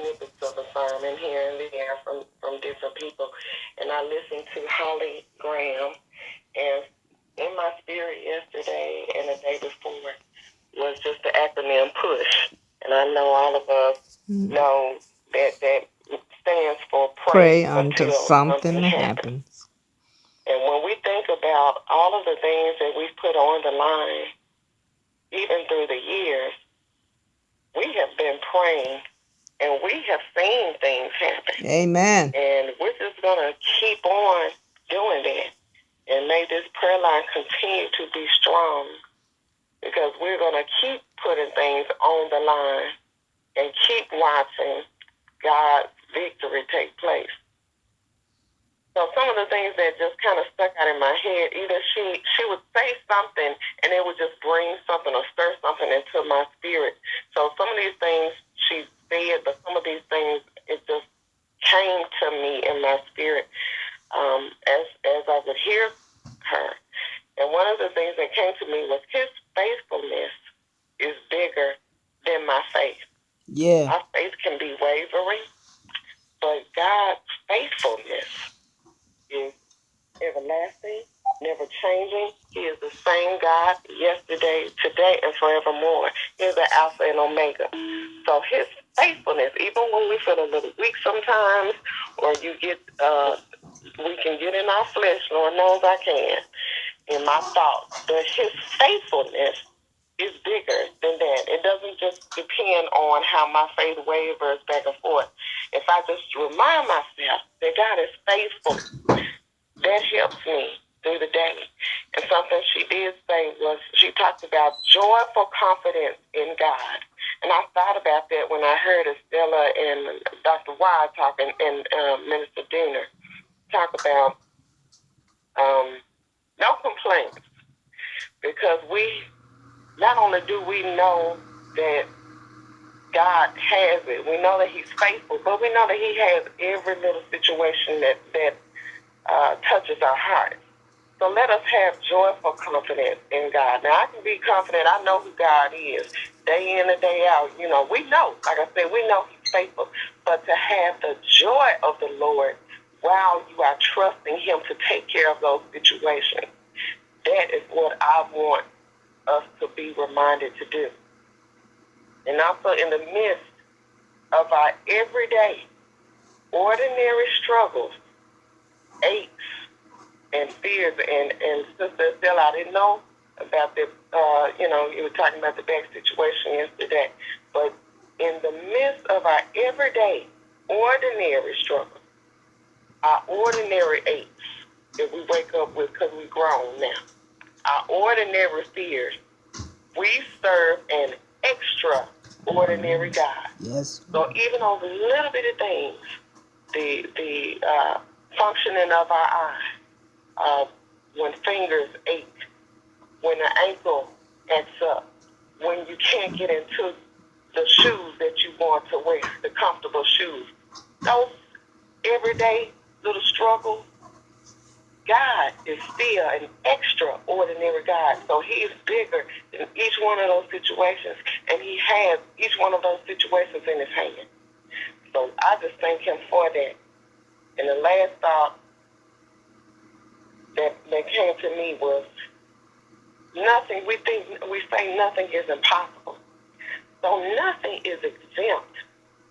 snippets of a sermon here and there from different people. And I listened to Holly Graham, and in my spirit yesterday and the day before was just the acronym PUSH. And I know all of us know that stands for Pray pray until until something something happens. happens. And when we think about all of the things that we've put on the line, even through the years, we have been praying and we have seen things happen. Amen. And we're just going to keep on doing that. And may this prayer line continue to be strong, because we're going to keep putting things on the line and keep watching God's victory take place. So some of the things that just kind of stuck out in my head, either she would say something and it would just bring something or stir something into my spirit. So some of these things she said, but some of these things, it just came to me in my spirit as I would hear her. And one of the things that came to me was his faithfulness is bigger than my faith. Yeah. My faith can be wavering, but God's faithfulness is everlasting, never changing. He is the same God yesterday, today, and forevermore. He is the Alpha and Omega. So his faithfulness, even when we feel a little weak sometimes, or we can get in our flesh, Lord knows I can, in my thoughts, but his faithfulness is bigger than that. It doesn't just depend on how my faith wavers back and forth. If I just remind myself that God is faithful, that helps me through the day. And something she did say was, she talked about joyful confidence in God. And I thought about that when I heard Estella and Dr. Wide talking, and Minister Diener talk about no complaints, because we not only do we know that God has it, we know that he's faithful, but we know that he has every little situation that touches our heart. So let us have joyful confidence in God. Now, I can be confident. I know who God is day in and day out. You know, we know, like I said, we know he's faithful. But to have the joy of the Lord while you are trusting him to take care of those situations, that is what I want us to be reminded to do. And also in the midst of our everyday, ordinary struggles, aches, and fears, and Sister Stella, I didn't know about the, you were talking about the back situation yesterday, but in the midst of our everyday, ordinary struggles, our ordinary aches that we wake up with because we're grown now, our ordinary fears, we serve an extraordinary God. Yes. So even on the little bitty things, the functioning of our eye, when fingers ache, when the ankle acts up, when you can't get into the shoes that you want to wear, the comfortable shoes, those everyday little struggles, God is still an extraordinary God. So he is bigger than each one of those situations, and he has each one of those situations in his hand. So I just thank him for that. And the last thought that came to me was, nothing, we say nothing is impossible. So nothing is exempt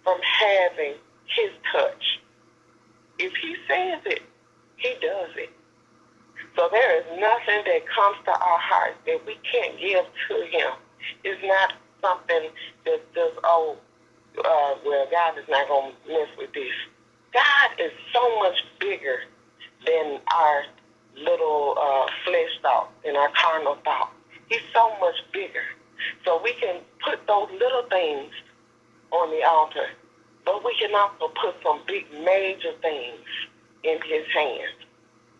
from having his touch. If he says it, he does it. So there is nothing that comes to our hearts that we can't give to him. It's not something that says, well, God is not going to mess with this. God is so much bigger than our little flesh thoughts and our carnal thoughts. He's so much bigger. So we can put those little things on the altar, but we can also put some big major things in his hands.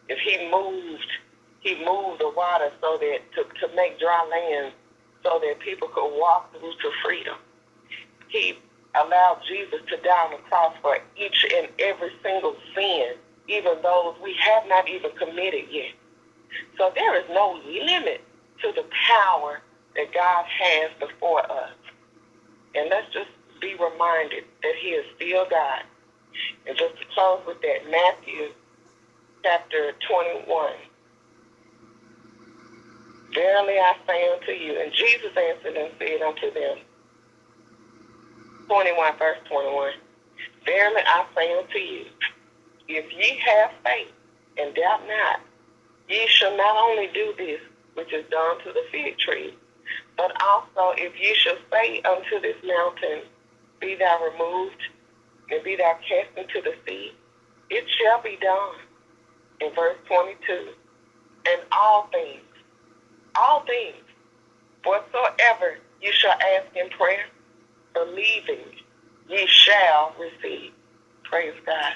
If he moved the water so that to make dry land so that people could walk through to freedom. He allowed Jesus to die on the cross for each and every single sin, even those we have not even committed yet. So there is no limit to the power that God has before us. And let's just be reminded that he is still God. And just to close with that, Matthew chapter 21. Verily I say unto you, and Jesus answered and said unto them, 21 verse 21, verily I say unto you, if ye have faith and doubt not, ye shall not only do this which is done to the fig tree, but also if ye shall say unto this mountain, be thou removed, and be thou cast into the sea, it shall be done. In verse 22, and all things, whatsoever you shall ask in prayer, believing ye shall receive. Praise God.